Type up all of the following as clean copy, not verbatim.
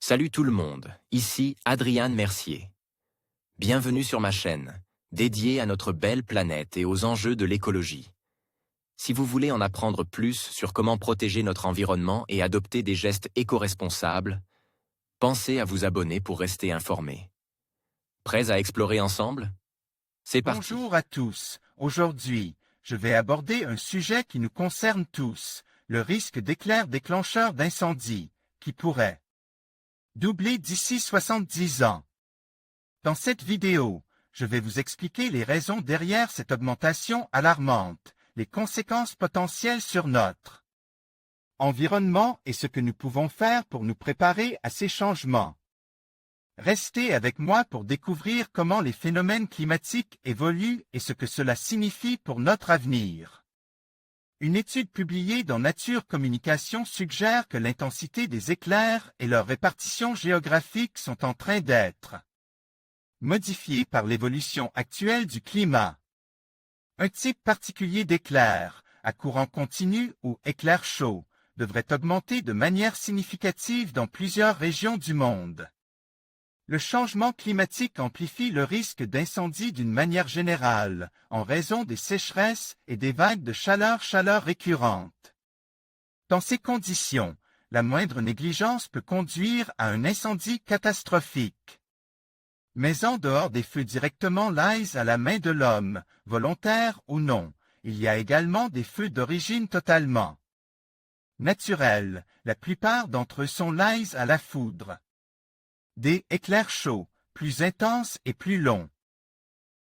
Salut tout le monde, ici Adrian Mercier. Bienvenue sur ma chaîne, dédiée à notre belle planète et aux enjeux de l'écologie. Si vous voulez en apprendre plus sur comment protéger notre environnement et adopter des gestes éco-responsables, pensez à vous abonner pour rester informé. Prêts à explorer ensemble? C'est parti. Bonjour à tous. Aujourd'hui, je vais aborder un sujet qui nous concerne tous, le risque d'éclairs déclencheurs d'incendie, qui pourrait doubler d'ici 70 ans. Dans cette vidéo, je vais vous expliquer les raisons derrière cette augmentation alarmante, les conséquences potentielles sur notre environnement et ce que nous pouvons faire pour nous préparer à ces changements. Restez avec moi pour découvrir comment les phénomènes climatiques évoluent et ce que cela signifie pour notre avenir. Une étude publiée dans Nature Communication suggère que l'intensité des éclairs et leur répartition géographique sont en train d'être modifiées par l'évolution actuelle du climat. Un type particulier d'éclair, à courant continu ou éclair chaud, devrait augmenter de manière significative dans plusieurs régions du monde. Le changement climatique amplifie le risque d'incendie d'une manière générale, en raison des sécheresses et des vagues de chaleur récurrentes. Dans ces conditions, la moindre négligence peut conduire à un incendie catastrophique. Mais en dehors des feux directement liés à la main de l'homme, volontaires ou non, il y a également des feux d'origine totalement naturelle. La plupart d'entre eux sont liés à la foudre. Des éclairs chauds, plus intenses et plus longs.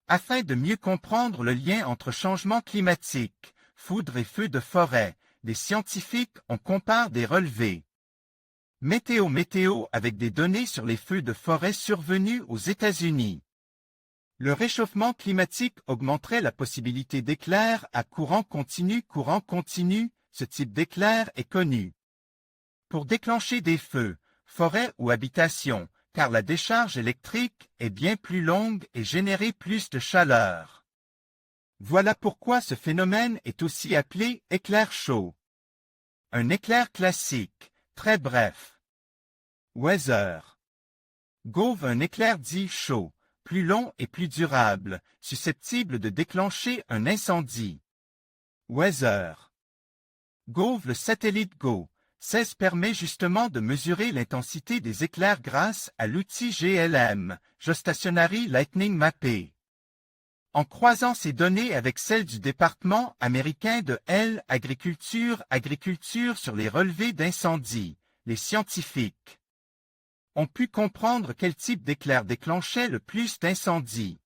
Afin de mieux comprendre le lien entre changement climatique, foudre et feux de forêt, les scientifiques ont comparé des relevés météo avec des données sur les feux de forêt survenus aux États-Unis. Le réchauffement climatique augmenterait la possibilité d'éclairs à courant continu. Ce type d'éclair est connu pour déclencher des feux, forêts ou habitations, car la décharge électrique est bien plus longue et générer plus de chaleur. Voilà pourquoi ce phénomène est aussi appelé éclair chaud. Un éclair classique, très bref. Weather. Gauve un éclair dit chaud, plus long et plus durable, susceptible de déclencher un incendie. Weather. Gauve le satellite GO. 16 permet justement de mesurer l'intensité des éclairs grâce à l'outil GLM, Geostationary Lightning Mapping. En croisant ces données avec celles du département américain de l'Agriculture sur les relevés d'incendie, les scientifiques ont pu comprendre quel type d'éclair déclenchait le plus d'incendies.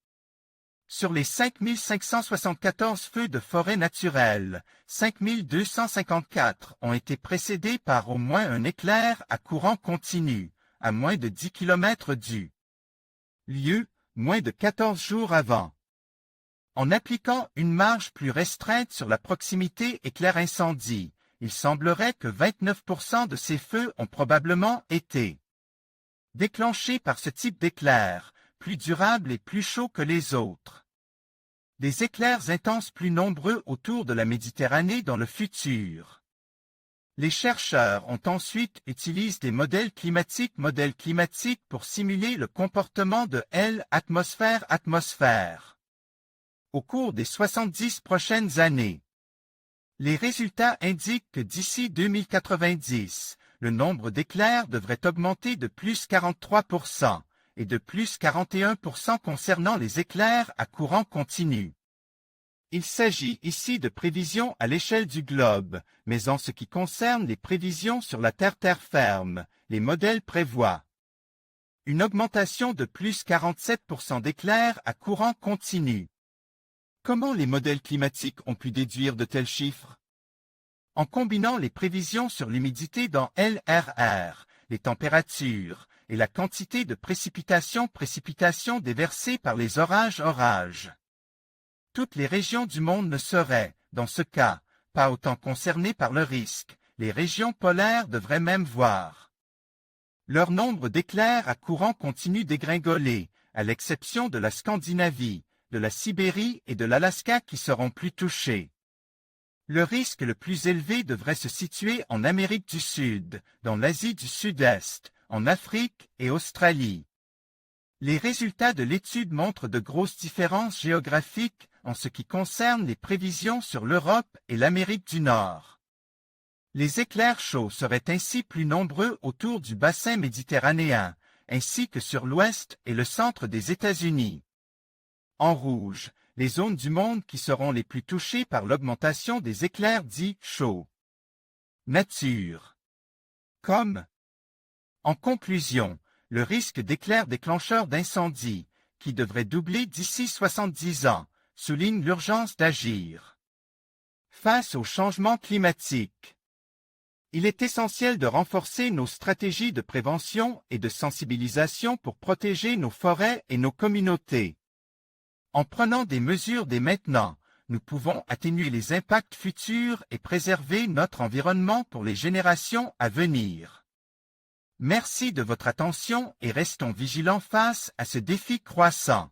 Sur les 5574 feux de forêt naturelle, 5254 ont été précédés par au moins un éclair à courant continu, à moins de 10 km du lieu, moins de 14 jours avant. En appliquant une marge plus restreinte sur la proximité éclair-incendie, il semblerait que 29% de ces feux ont probablement été déclenchés par ce type d'éclair, plus durable et plus chaud que les autres. Des éclairs intenses plus nombreux autour de la Méditerranée dans le futur. Les chercheurs ont ensuite utilisé des modèles climatiques pour simuler le comportement de l'atmosphère au cours des 70 prochaines années. Les résultats indiquent que d'ici 2090, le nombre d'éclairs devrait augmenter de plus 43%. Et de plus 41% concernant les éclairs à courant continu. Il s'agit ici de prévisions à l'échelle du globe, mais en ce qui concerne les prévisions sur la terre ferme, les modèles prévoient une augmentation de plus 47% d'éclairs à courant continu. Comment les modèles climatiques ont pu déduire de tels chiffres? En combinant les prévisions sur l'humidité dans l'RR, les températures, et la quantité de précipitations déversées par les orages. Toutes les régions du monde ne seraient, dans ce cas, pas autant concernées par le risque. Les régions polaires devraient même voir leur nombre d'éclairs à courant continu dégringoler, à l'exception de la Scandinavie, de la Sibérie et de l'Alaska qui seront plus touchés. Le risque le plus élevé devrait se situer en Amérique du Sud, dans l'Asie du Sud-Est, en Afrique et Australie. Les résultats de l'étude montrent de grosses différences géographiques en ce qui concerne les prévisions sur l'Europe et l'Amérique du Nord. Les éclairs chauds seraient ainsi plus nombreux autour du bassin méditerranéen, ainsi que sur l'ouest et le centre des États-Unis. En rouge, les zones du monde qui seront les plus touchées par l'augmentation des éclairs dits chauds. Nature. Comme. En conclusion, le risque d'éclairs déclencheurs d'incendie, qui devrait doubler d'ici 70 ans, souligne l'urgence d'agir. Face au changement climatique. Il est essentiel de renforcer nos stratégies de prévention et de sensibilisation pour protéger nos forêts et nos communautés. En prenant des mesures dès maintenant, nous pouvons atténuer les impacts futurs et préserver notre environnement pour les générations à venir. Merci de votre attention et restons vigilants face à ce défi croissant.